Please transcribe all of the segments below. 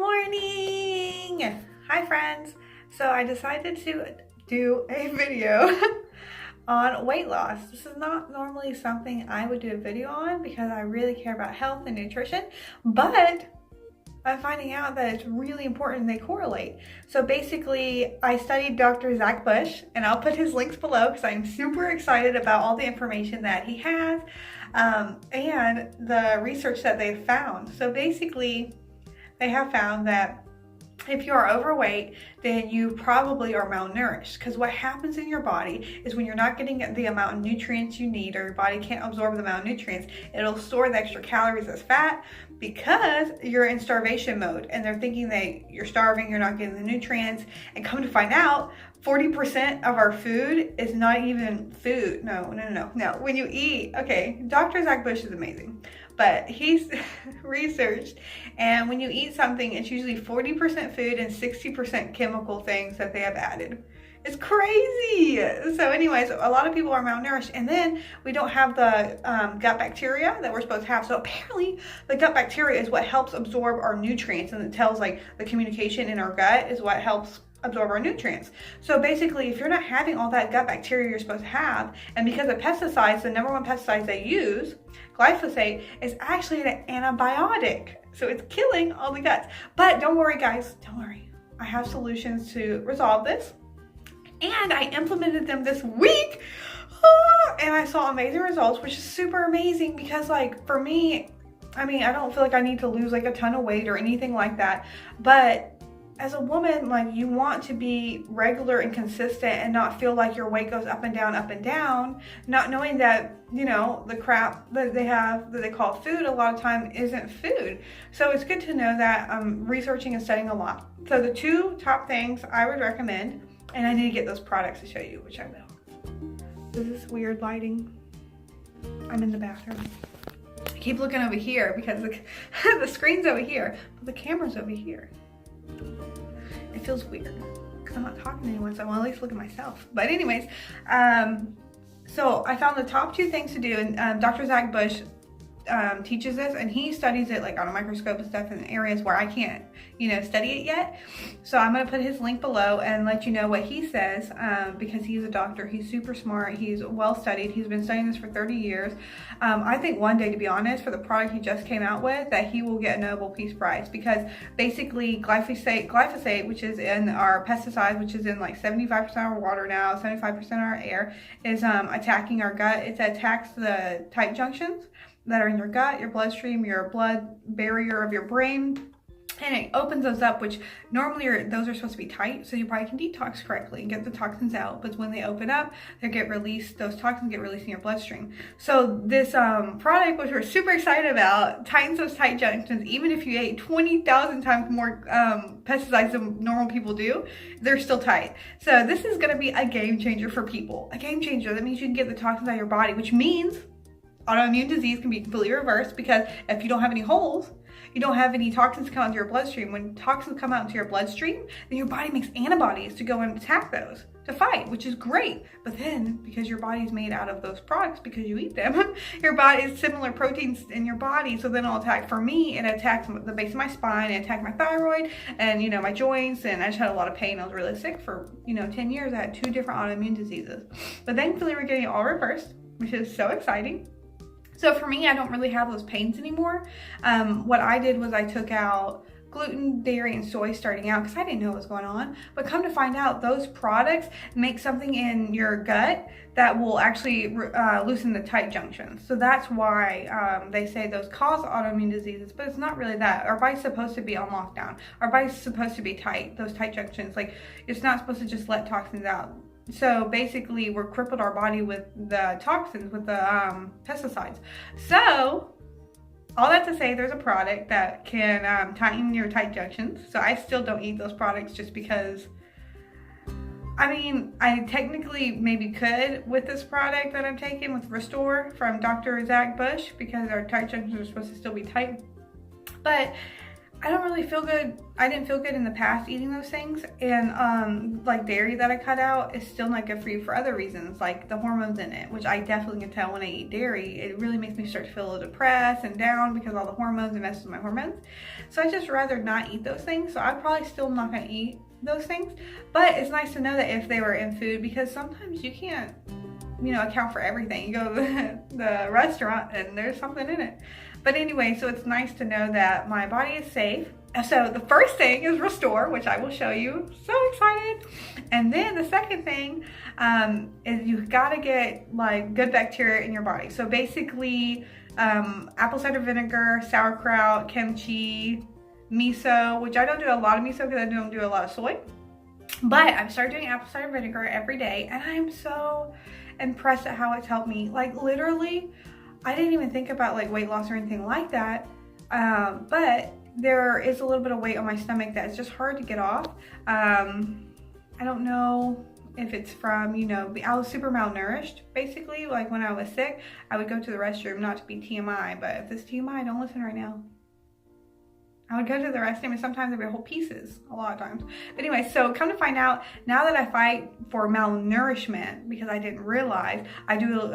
morning! Hi friends! So I decided to do a video on weight loss. This is not normally something I would do a video on because I really care about health and nutrition, but I'm finding out that it's really important they correlate. So basically, I studied Dr. Zach Bush, and I'll put his links below because I'm super excited about all the information that he has and the research that they've found. So basically, they have found that if you are overweight, then you probably are malnourished, because what happens in your body is when you're not getting the amount of nutrients you need, or your body can't absorb the amount of nutrients, it'll store the extra calories as fat because you're in starvation mode, and they're thinking that you're starving, you're not getting the nutrients, and come to find out 40% of our food is not even food. No. When you eat, okay, Dr. Zach Bush is amazing, but he's researched, and when you eat something, it's usually 40% food and 60% chemical things that they have added. It's crazy. So anyways, a lot of people are malnourished, and then we don't have the gut bacteria that we're supposed to have. So apparently the gut bacteria is what helps absorb our nutrients, and it tells like the communication in our gut is what helps absorb our nutrients. So basically, if you're not having all that gut bacteria you're supposed to have, and because of pesticides, the number one pesticides they use, glyphosate, is actually an antibiotic. So it's killing all the guts. But don't worry guys, don't worry. I have solutions to resolve this. And I implemented them this week. And I saw amazing results, which is super amazing because like for me, I mean, I don't feel like I need to lose like a ton of weight or anything like that. But as a woman, like you want to be regular and consistent and not feel like your weight goes up and down, not knowing that, you know, the crap that they have that they call food a lot of time isn't food. So it's good to know that I'm researching and studying a lot. So the two top things I would recommend, and I need to get those products to show you, which I will. This is weird lighting. I'm in the bathroom. I keep looking over here because the screen's over here, but the camera's over here. It feels weird because I'm not talking to anyone, so I want to at least look at myself. But anyways, so I found the top two things to do, and Dr. Zach Bush teaches this, and he studies it like on a microscope and stuff in areas where I can't, you know, study it yet. So I'm going to put his link below and let you know what he says because he's a doctor. He's super smart. He's well studied. He's been studying this for 30 years. I think one day, to be honest, for the product he just came out with, that he will get a Nobel Peace Prize, because basically glyphosate, which is in our pesticides, which is in like 75% of our water now, 75% of our air, is attacking our gut. It attacks the tight junctions that are in your gut, your bloodstream, your blood barrier of your brain, and it opens those up, which normally those are supposed to be tight, so your body can detox correctly and get the toxins out. But when they open up, those toxins get released in your bloodstream. So this product, which we're super excited about, tightens those tight junctions. Even if you ate 20,000 times more pesticides than normal people do, they're still tight. So this is going to be a game changer for people. A game changer. That means you can get the toxins out of your body, which means autoimmune disease can be completely reversed, because if you don't have any holes, you don't have any toxins come out into your bloodstream. When toxins come out into your bloodstream, then your body makes antibodies to go and attack those, to fight, which is great. But then, because your body's made out of those products, because you eat them, your body is similar proteins in your body, so then it'll attack. For me, it attacks the base of my spine, it attacked my thyroid, and, you know, my joints, and I just had a lot of pain. I was really sick for, you know, 10 years. I had 2 different autoimmune diseases. But thankfully, we're getting it all reversed, which is so exciting. So for me, I don't really have those pains anymore. What I did was I took out gluten, dairy, and soy starting out because I didn't know what was going on. But come to find out, those products make something in your gut that will actually loosen the tight junctions. So that's why they say those cause autoimmune diseases, but it's not really that. Our body's supposed to be on lockdown. Our body's supposed to be tight, those tight junctions. Like, it's not supposed to just let toxins out. So basically, we're crippled our body with the toxins, with the pesticides. So all that to say, there's a product that can tighten your tight junctions. So I still don't eat those products just because, I mean, I technically maybe could with this product that I'm taking with Restore from Dr. Zach Bush, because our tight junctions are supposed to still be tight. But I don't really feel good. I didn't feel good in the past eating those things. And like dairy that I cut out is still not good for you for other reasons, like the hormones in it, which I definitely can tell when I eat dairy. It really makes me start to feel a little depressed and down because all the hormones, it messes with my hormones. So I just rather not eat those things. So I'm probably still not gonna eat those things. But it's nice to know that if they were in food, because sometimes you can't, you know, account for everything. You go to the restaurant and there's something in it. But anyway, so it's nice to know that my body is safe. So the first thing is restore, which I will show you. So excited. And then the second thing is you've got to get like good bacteria in your body. So basically apple cider vinegar, sauerkraut, kimchi, miso, which I don't do a lot of miso because I don't do a lot of soy. But I've started doing apple cider vinegar every day, and I'm so impressed at how it's helped me. Like literally, I didn't even think about like weight loss or anything like that, but there is a little bit of weight on my stomach that is just hard to get off. I don't know if it's from, you know, I was super malnourished basically. Like when I was sick, I would go to the restroom, not to be TMI, but if it's TMI, don't listen right now. I would go to the restroom and sometimes there'd be whole pieces, a lot of times. But anyway, so come to find out, now that I fight for malnourishment, because I didn't realize, I do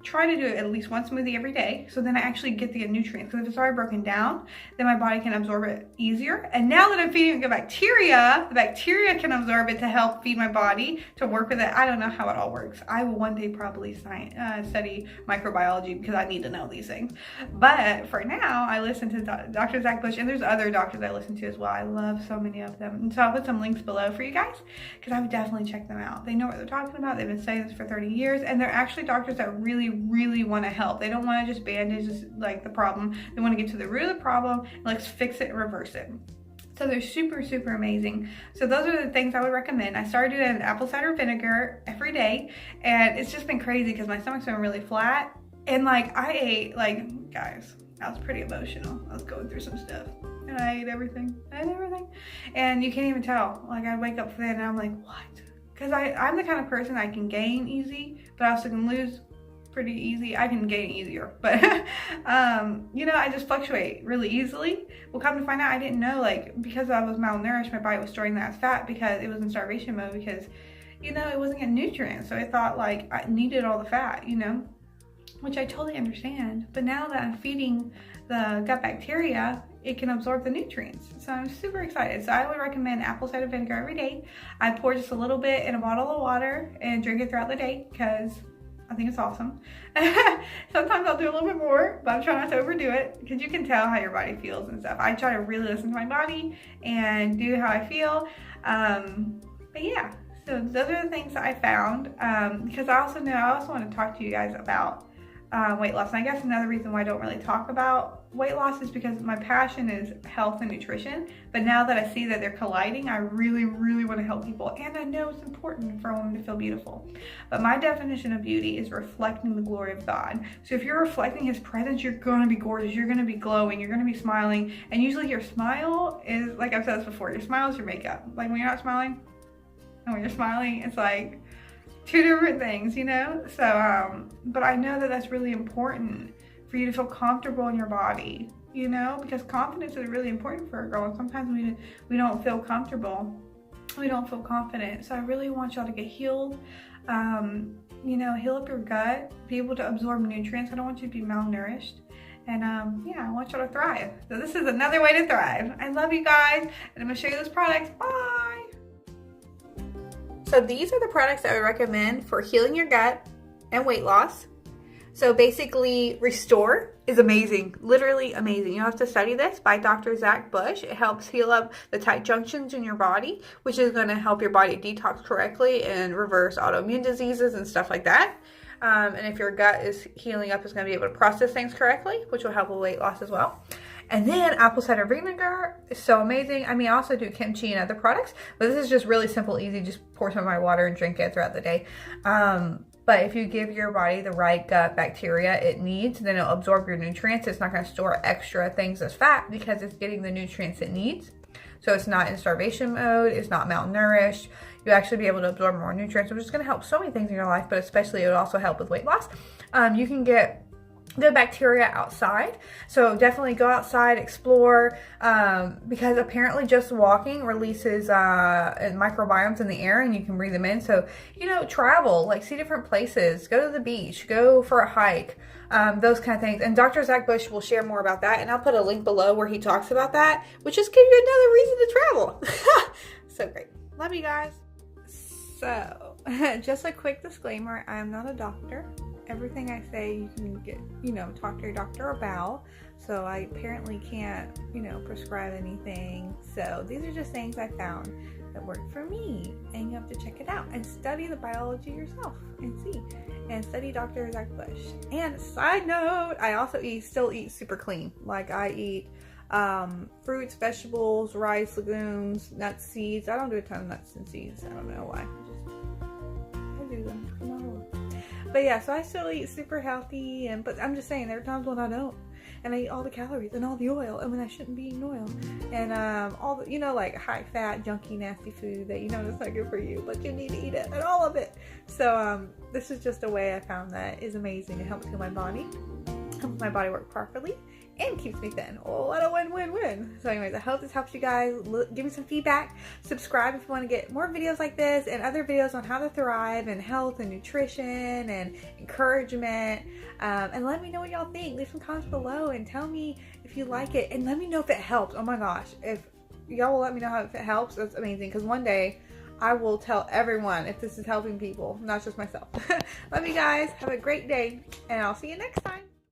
try to do at least one smoothie every day, so then I actually get the nutrients. Because if it's already broken down, then my body can absorb it easier. And now that I'm feeding it good bacteria, the bacteria can absorb it to help feed my body, to work with it. I don't know how it all works. I will one day probably study microbiology because I need to know these things. But for now, I listen to Dr. Zach Bush, and there's other doctors I listen to as well. I love so many of them. And so I'll put some links below for you guys because I would definitely check them out. They know what they're talking about. They've been studying this for 30 years, and they're actually doctors that really, really want to help. They don't want to just bandage like the problem. They want to get to the root of the problem and let's fix it and reverse it. So they're super, super amazing. So those are the things I would recommend. I started doing apple cider vinegar every day, and it's just been crazy because my stomach's been really flat. And like I ate, like, guys, I was pretty emotional. I was going through some stuff and I ate everything. And you can't even tell. Like I wake up then and I'm like, what? Because I'm the kind of person I can gain easy, but I also can lose pretty easy. I can gain easier, but you know, I just fluctuate really easily. Well, come to find out, I didn't know, like, because I was malnourished, my body was storing that as fat because it was in starvation mode because, you know, it wasn't getting nutrients. So I thought like I needed all the fat, you know, which I totally understand. But now that I'm feeding the gut bacteria, it can absorb the nutrients. So I'm super excited. So I would recommend apple cider vinegar every day. I pour just a little bit in a bottle of water and drink it throughout the day because I think it's awesome. Sometimes I'll do a little bit more, but I'm trying not to overdo it because you can tell how your body feels and stuff. I try to really listen to my body and do how I feel. But yeah, so those are the things that I found because I also want to talk to you guys about weight loss. And I guess another reason why I don't really talk about weight loss is because my passion is health and nutrition. But now that I see that they're colliding, I really, really want to help people. And I know it's important for a woman to feel beautiful. But my definition of beauty is reflecting the glory of God. So if you're reflecting His presence, you're going to be gorgeous. You're going to be glowing. You're going to be smiling. And usually your smile is, like I've said this before, your smile is your makeup. Like when you're not smiling and when you're smiling, it's like two different things, you know? So, but I know that that's really important for you to feel comfortable in your body, you know, because confidence is really important for a girl. And sometimes we don't feel comfortable. We don't feel confident. So I really want y'all to get healed, you know, heal up your gut, be able to absorb nutrients. I don't want you to be malnourished. And yeah, I want y'all to thrive. So this is another way to thrive. I love you guys. And I'm gonna show you those products. Bye. So these are the products that I would recommend for healing your gut and weight loss. So basically, Restore is amazing, literally amazing. You don't have to study this, by Dr. Zach Bush. It helps heal up the tight junctions in your body, which is going to help your body detox correctly and reverse autoimmune diseases and stuff like that. And if your gut is healing up, it's going to be able to process things correctly, which will help with weight loss as well. And then apple cider vinegar is so amazing. I mean, I also do kimchi and other products, but this is just really simple, easy. Just pour some of my water and drink it throughout the day. But if you give your body the right gut bacteria it needs, then it'll absorb your nutrients. It's not going to store extra things as fat because it's getting the nutrients it needs. So it's not in starvation mode. It's not malnourished. You'll actually be able to absorb more nutrients, which is going to help so many things in your life, but especially it will also help with weight loss. You can get good bacteria outside. So definitely go outside, explore, because apparently just walking releases microbiomes in the air and you can breathe them in. So, you know, travel, like see different places, go to the beach, go for a hike, those kind of things. And Dr. Zach Bush will share more about that, and I'll put a link below where he talks about that, which just gives you another reason to travel. So great. Love you guys. So just a quick disclaimer, I am not a doctor. Everything I say you can get, you know, talk to your doctor about. So I apparently can't, you know, prescribe anything. So these are just things I found that worked for me, and you have to check it out and study the biology yourself and see, and study Dr. Zach Bush. And side note, I also still eat super clean. Like I eat fruits, vegetables, rice, legumes, nuts, seeds. I don't do a ton of nuts and seeds. I don't know why. I do them. But yeah, so I still eat super healthy, but I'm just saying there are times when I don't, and I eat all the calories and all the oil, and when I shouldn't be eating oil, and all the, you know, like high fat, junky, nasty food that you know that's not good for you, but you need to eat it, and all of it. So this is just a way I found that is amazing. It helps heal my body, helps my body work properly, and keeps me thin. Oh, what a win-win-win. So anyways, I hope this helps you guys. Give me some feedback. Subscribe if you want to get more videos like this and other videos on how to thrive and health and nutrition and encouragement. And let me know what y'all think. Leave some comments below and tell me if you like it, and let me know if it helps. Oh my gosh, if y'all will let me know how if it helps, that's amazing, because one day I will tell everyone if this is helping people, not just myself. Love you guys. Have a great day, and I'll see you next time.